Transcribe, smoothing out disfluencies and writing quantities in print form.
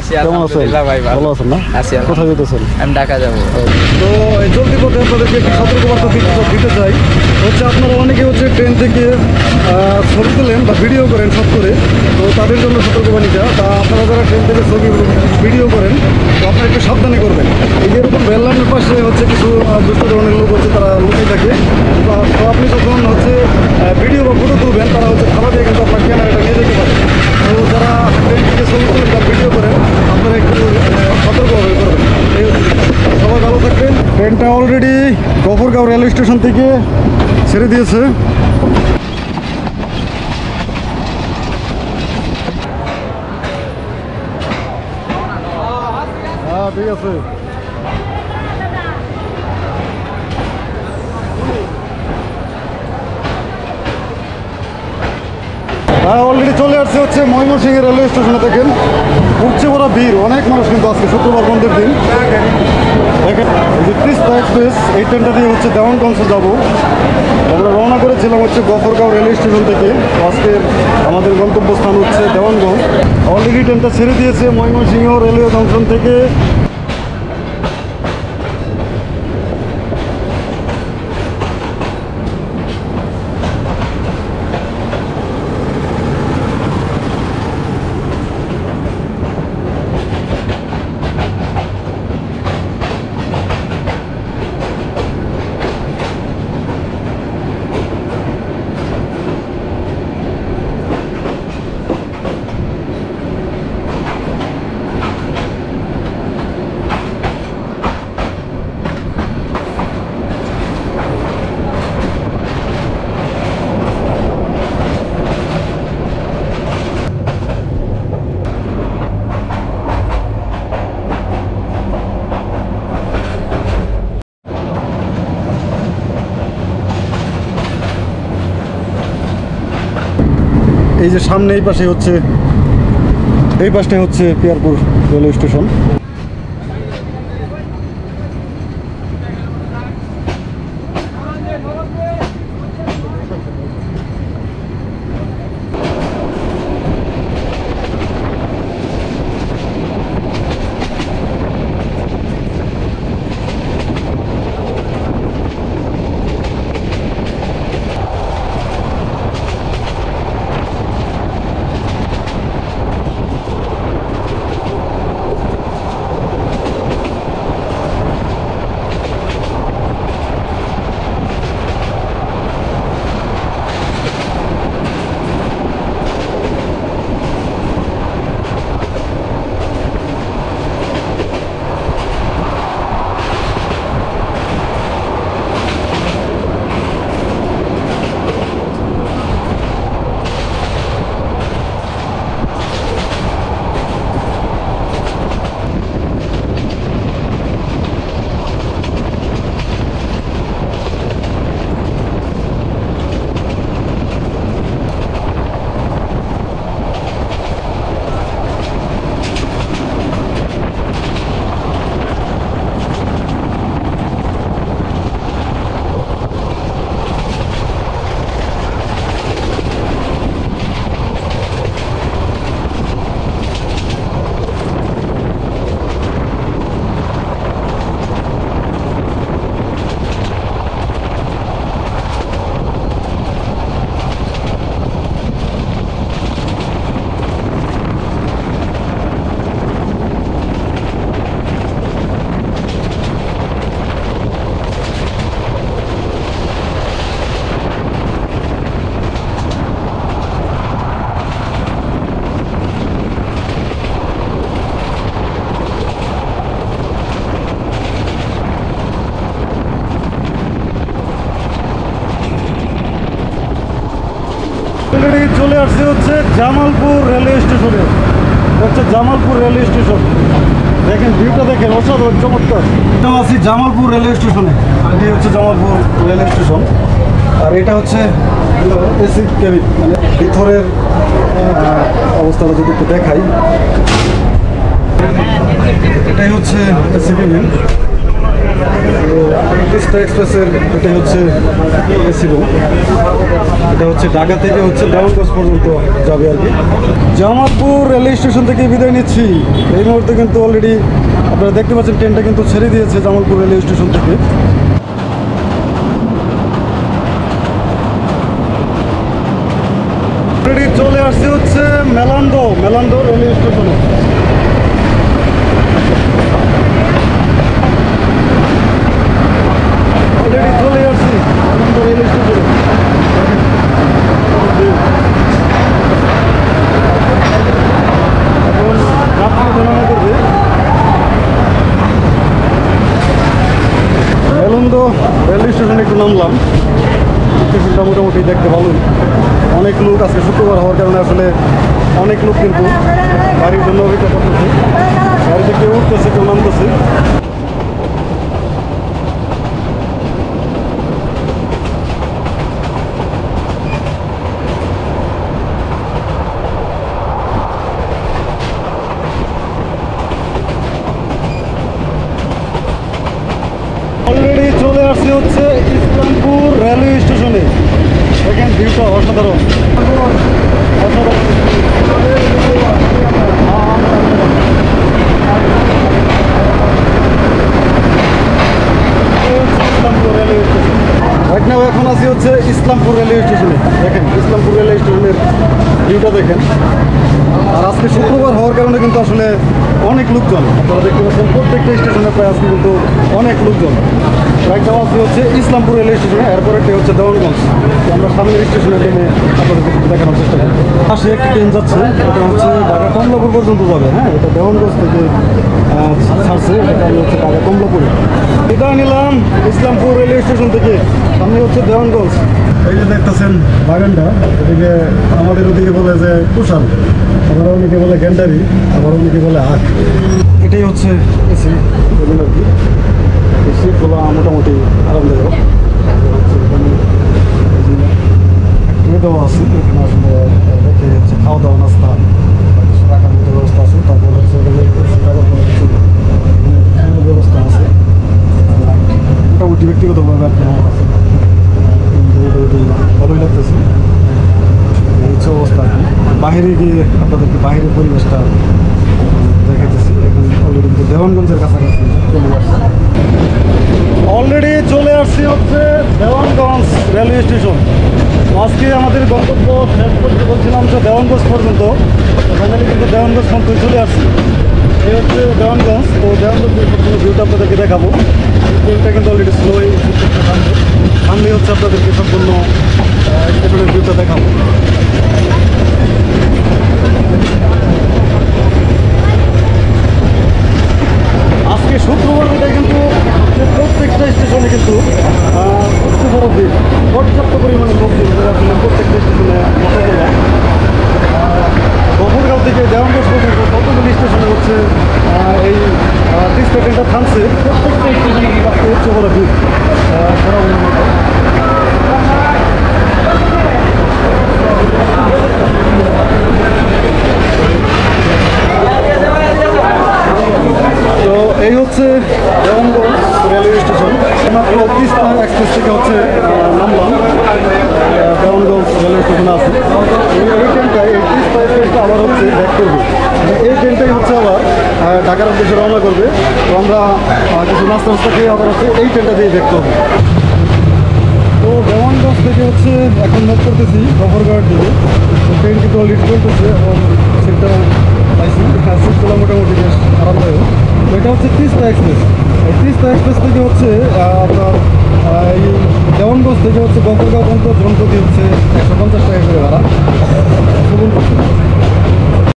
কেমন আছেন? ভাই ভালো আছেন না? আছি। কোথায় যেতেছেন? আমি ঢাকা যাবো। তো এই চলতি পথে আপনাদেরকে একটি সতর্কবার্তা দিতে চাই। হচ্ছে আপনারা অনেকে হচ্ছে ট্রেন থেকে ছবি তোলেন বা ভিডিও করেন সব করে, তো তাদের জন্য সতর্কবাণীটা। তা আপনারা যারা ট্রেন থেকে ছবি ভিডিও করেন, তো আপনারা একটু সাবধানে করবেন। এই যেরকম রেললাইনের পাশে হচ্ছে কিছু দুষ্ট ধরনের লোক হচ্ছে, তারা লুকিয়ে থাকে। তো আপনি যখন হচ্ছে ভিডিও বা ফটো তুলবেন, তারা হচ্ছে থালা দিয়ে কিন্তু আপনার ক্যামেরাটা নিয়ে যেতে পারে। তো যারা ট্রেন থেকে ছবি তোলেন বা ভিডিও করেন, আপনারা একটু সতর্কভাবে করবেন। এই হচ্ছে, সবাই ভালো থাকবেন। ট্রেনটা অলরেডি গফরগাঁও রেল স্টেশন থেকে ছেড়ে দিয়েছে। হ্যাঁ, ঠিক আছে। হ্যাঁ, অলরেডি চলে আসছে হচ্ছে ময়মনসিংহ রেলওয়ে স্টেশনে। দেখেন উঠছে ওরা ভিড়, অনেক মানুষ কিন্তু আজকে শুক্রবার বন্ধের দিন। দেখেন এই যে তিস্তা এক্সপ্রেস, এই ট্রেনটা দিয়ে হচ্ছে দেওয়ানগঞ্জে যাবো। আমরা রওনা করেছিলাম হচ্ছে গফরগাঁও রেলওয়ে স্টেশন থেকে। আজকের আমাদের গন্তব্যস্থান হচ্ছে দেওয়ানগঞ্জ। অলরেডি ট্রেনটা ছেড়ে দিয়েছে ময়মনসিংহ রেলওয়ে জংশন থেকে। এই যে সামনে এই পাশে হচ্ছে, এই পাশটাই হচ্ছে পিয়ারপুর রেলওয়ে স্টেশন। চলে আসছে হচ্ছে জামালপুর রেলওয়ে স্টেশনে। হচ্ছে জামালপুর রেলওয়ে স্টেশন। দেখেন ভিউটা দেখেন, অসাধারণ চমৎকার। আছি জামালপুর রেলওয়ে স্টেশনে। এই হচ্ছে জামালপুর রেলওয়ে স্টেশন। আর এটা হচ্ছে এসি কেবিন, মানে ভিতরের অবস্থাটা যদি একটু দেখাই। এটাই হচ্ছে এসি কেবিন। তিস্তা এক্সপ্রেসের এটাই হচ্ছে এসি রুম। এটা হচ্ছে ঢাকা থেকে হচ্ছে দেওয়ানগঞ্জ পর্যন্ত যাবে আর কি। জামালপুর রেলওয়ে স্টেশন থেকে বিদায় নিচ্ছি। এই মুহূর্তে কিন্তু অলরেডি আপনারা দেখতে পাচ্ছেন ট্রেনটা কিন্তু ছেড়ে দিয়েছে জামালপুর রেলওয়ে স্টেশন থেকে। অলরেডি চলে আসছে হচ্ছে মেলান্দো রেলওয়ে স্টেশনে। অলরেডি চলে আসছি মেলান্দো রেলওয়ে স্টেশনে। এখন যাত্রী গণনা করবে। মেলান্দো রেলওয়ে স্টেশনে একটু নামলাম। স্টেশনটা মোটামুটি দেখতে ভালোই। অনেক লোক আজকে শুক্রবার হওয়ার কারণে আসলে অনেক লোক কিন্তু গাড়ির জন্য অপেক্ষা করতেছে। গাড়িতে কেউ উঠতেছে, কেউ নামতেছে। অলরেডি চলে আসছে হচ্ছে ইসলামপুর রেলওয়ে স্টেশনে। দেখেন ভিউটা অসাধারণ অসাধারণ। Islampur railway station right now এখন আছি হচ্ছে ইসলামপুর রেলওয়ে স্টেশনে। দেখেন ইসলামপুর রেলওয়ে স্টেশনের ভিউটা দেখেন। আর আজকে শুক্রবার হওয়ার কারণে কিন্তু আসলে অনেক লোকজন আপনারা দেখতে পাচ্ছেন। প্রত্যেকটা স্টেশনে প্রায় আজকে কিন্তু অনেক লোকজন। রাইট নাও আছি হচ্ছে ইসলামপুর রেলওয়ে স্টেশনে। এরপরেরটা হচ্ছে দেওয়ানগঞ্জ। আমরা সামনের স্টেশনে ট্রেনে আপনাদেরকে দেখানোর চেষ্টা করি। পাশে একটি ট্রেন যাচ্ছে, এটা হচ্ছে ঢাকা কমলাপুর পর্যন্ত যাবে। হ্যাঁ, এটা দেওয়ানগঞ্জ থেকে ছাড়ছে, এটা হচ্ছে ঢাকা কমলাপুরে। এটা নিলাম ইসলামপুর রেলওয়ে স্টেশন থেকে। সামনে হচ্ছে দেওয়ানগঞ্জ। এই যে দেখতেছেন বাগানটা, এদিকে আমাদের ওদিকে বলে যে কুশাল, আবার অনেকে বলে গ্যান্ডারি, আবার অনেকে বলে হাক। এটাই হচ্ছে এসি আর কি। সিটগুলো মোটামুটি আরামদায়ক। দেওয়া আছে এখানে আসলে রেখে হচ্ছে খাওয়া দাওয়া নাস্তা রাখার মতো ব্যবস্থা আছে। তারপর হচ্ছে ব্যবস্থা আছে মোটামুটি ব্যক্তিগতভাবে আপনি আমার কাছে ভালোই লাগতেছে। এই হচ্ছে অবস্থা আর কি। বাহিরে গিয়ে আপনাদেরকে বাহিরের পরিবেশটা দেখাইতেছি। এখন অলরেডি কিন্তু দেওয়ানগঞ্জের কাছাকাছি চলে আসছে। অলরেডি চলে আসছি হচ্ছে দেওয়ানগঞ্জ রেলওয়ে স্টেশন। আজকে আমাদের গন্তব্য শেষ করতে বলছিলাম যে দেওয়ানগঞ্জ পর্যন্ত। ফাইনালি কিন্তু দেওয়ানগঞ্জ পর্যন্ত চলে আসছি। এই হচ্ছে দেওয়ানগঞ্জ। তো দেওয়ানগঞ্জের সম্পূর্ণ ভিউটা আপনাদেরকে দেখাবো। ট্রেনটা কিন্তু অলরেডি স্লোই সামনে হচ্ছে আপনাদেরকে সম্পূর্ণ স্টেশনের ভিউটা দেখাবো। আজকে শুক্রবার বিদায় কিন্তু প্রত্যেকটা স্টেশনে কিন্তু বড় ভিড়, পর্যাপ্ত পরিমাণে লোক আসলে প্রত্যেকটা স্টেশনে বসা যায়। গফরগাঁও থেকে দেওয়ানগঞ্জ পর্যন্ত কতগুলি স্টেশনে হচ্ছে এই তিস্তা ট্রেনটা থামছে। প্রত্যেকটা স্টেশনে কিন্তু আজকে হচ্ছে বড় ভিড় সারা তো এই হচ্ছে দেওয়ানগঞ্জ রেলওয়ে স্টেশন। মাত্র তিস্তা এক্সপ্রেস থেকে হচ্ছে নামলাম, দেওয়ানগঞ্জ রেলওয়ে স্টেশনে আছে। এই ট্রেনটা এই তিস্তা এক্সপ্রেসটা আবার হচ্ছে ব্যাক করবে। এই ট্রেনটাই হচ্ছে আবার ঢাকার উদ্দেশ্যে রওনা করবে। তো আমরা কিছু নাস্তা নাস্তা খেয়ে আবার হচ্ছে এই ট্রেনটা দিয়ে ব্যাক করবো। তো দেওয়ানগঞ্জ থেকে হচ্ছে এখন মুভ করতেছি গফরগাঁওয়ের দিকে। তো ট্রেন কিন্তু অলরেডি চলতেছে এবং সিটটা পাইছি। সিটগুলো মোটামুটি বেশ আরামদায়ক। তো এটা হচ্ছে তিস্তা এক্সপ্রেস। এই তিস্তা এক্সপ্রেস থেকে হচ্ছে আপনার এই দেওয়ানগঞ্জ থেকে হচ্ছে গফরগাঁও পর্যন্ত জনপ্রতি হচ্ছে 150 টাকা করে ভাড়া।